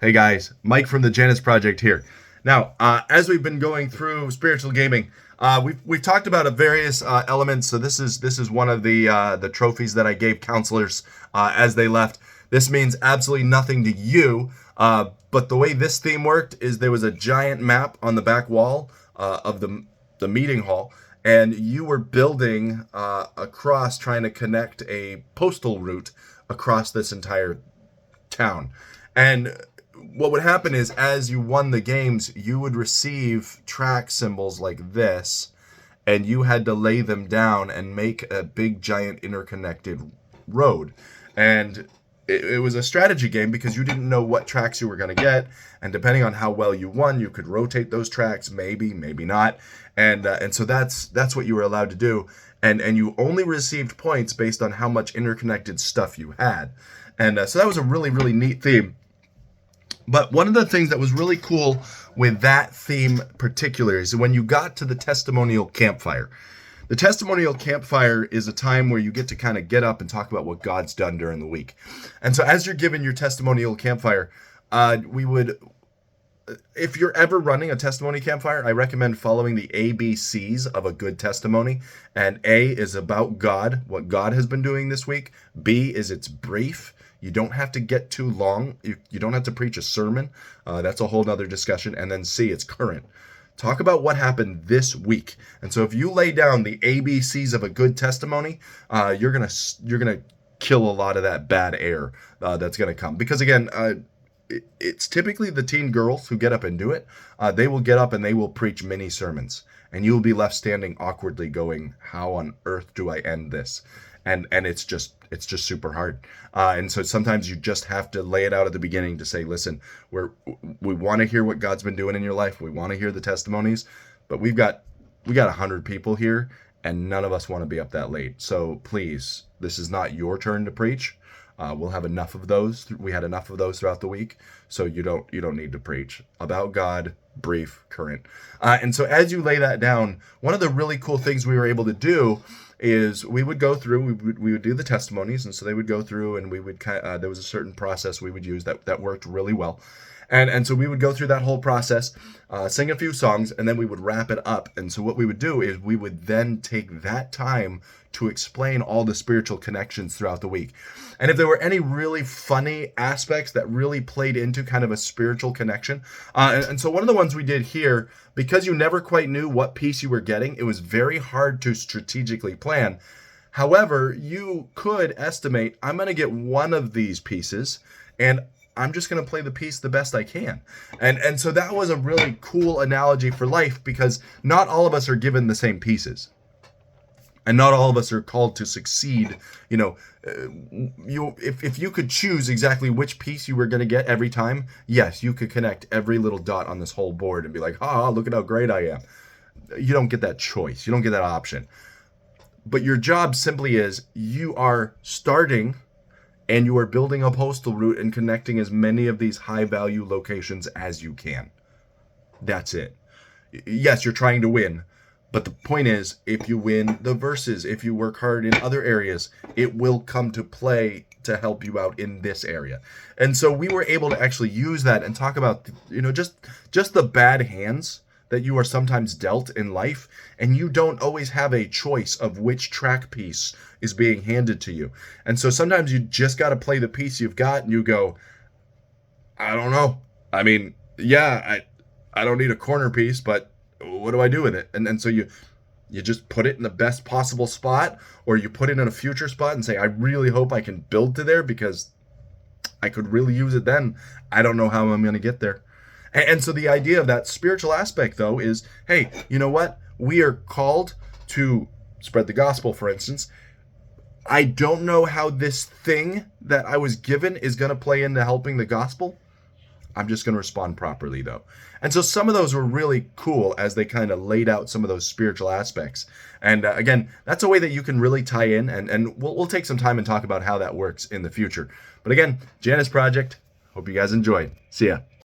Hey guys, Mike from the Janus Project here. Now, as we've been going through spiritual gaming, we've talked about various elements. So this is one of the trophies that I gave counselors as they left. This means absolutely nothing to you, but the way this theme worked is there was a giant map on the back wall of the meeting hall, and you were building across, trying to connect a postal route across this entire town. And what would happen is, as you won the games, you would receive track symbols like this, and you had to lay them down and make a big giant interconnected road. And it was a strategy game because you didn't know what tracks you were going to get, and depending on how well you won, you could rotate those tracks, maybe not, and so that's what you were allowed to do, and you only received points based on how much interconnected stuff you had, and so that was a really neat theme. But one of the things that was really cool with that theme particular is when you got to the testimonial campfire. The testimonial campfire is a time where you get to kind of get up and talk about what God's done during the week. And so as you're giving your testimonial campfire, we would, if you're ever running a testimony campfire, I recommend following the ABCs of a good testimony. And A is about God, what God has been doing this week. B is it's brief. You don't have to get too long. You don't have to preach a sermon. That's a whole nother discussion. And then C, it's current. Talk about what happened this week. And so if you lay down the ABCs of a good testimony, you're gonna kill a lot of that bad air that's gonna come. Because again, it's typically the teen girls who get up and do it. They will get up and they will preach mini sermons, and you will be left standing awkwardly, going, "How on earth do I end this?" And it's just super hard. And so sometimes you just have to lay it out at the beginning to say, listen, we want to hear what God's been doing in your life. We want to hear the testimonies, but we got 100 people here, and none of us want to be up that late. So please, this is not your turn to preach. We'll have enough of those. We had enough of those throughout the week, so you don't need to preach about God, brief, current. And so as you lay that down, one of the really cool things we were able to do is we would go through, we would do the testimonies, and so they would go through, and we would there was a certain process we would use that worked really well. And so we would go through that whole process, sing a few songs, and then we would wrap it up. And so what we would do is we would then take that time to explain all the spiritual connections throughout the week. And if there were any really funny aspects that really played into kind of a spiritual connection, and so one of the ones we did here, because you never quite knew what piece you were getting, it was very hard to strategically plan. However, you could estimate, I'm going to get one of these pieces, and I'm just going to play the piece the best I can. And so that was a really cool analogy for life, because not all of us are given the same pieces. And not all of us are called to succeed. You know, if you could choose exactly which piece you were going to get every time, yes, you could connect every little dot on this whole board and be like, look at how great I am. You don't get that choice. You don't get that option. But your job simply is, you are starting and you are building a postal route and connecting as many of these high value locations as you can. That's it. Yes, you're trying to win. But the point is, if you win the verses, if you work hard in other areas, it will come to play to help you out in this area. And so we were able to actually use that and talk about, just the bad hands that you are sometimes dealt in life, and you don't always have a choice of which track piece is being handed to you. And so sometimes you just got to play the piece you've got, and you go, I don't know. I mean, yeah, I don't need a corner piece, but what do I do with it? And so you just put it in the best possible spot, or you put it in a future spot and say, I really hope I can build to there because I could really use it then. I don't know how I'm going to get there. And so the idea of that spiritual aspect, though, is, hey, you know what? We are called to spread the gospel, for instance. I don't know how this thing that I was given is going to play into helping the gospel. I'm just going to respond properly, though. And so some of those were really cool as they kind of laid out some of those spiritual aspects. And again, that's a way that you can really tie in, and we'll take some time and talk about how that works in the future. But again, Janus Project, hope you guys enjoyed. See ya.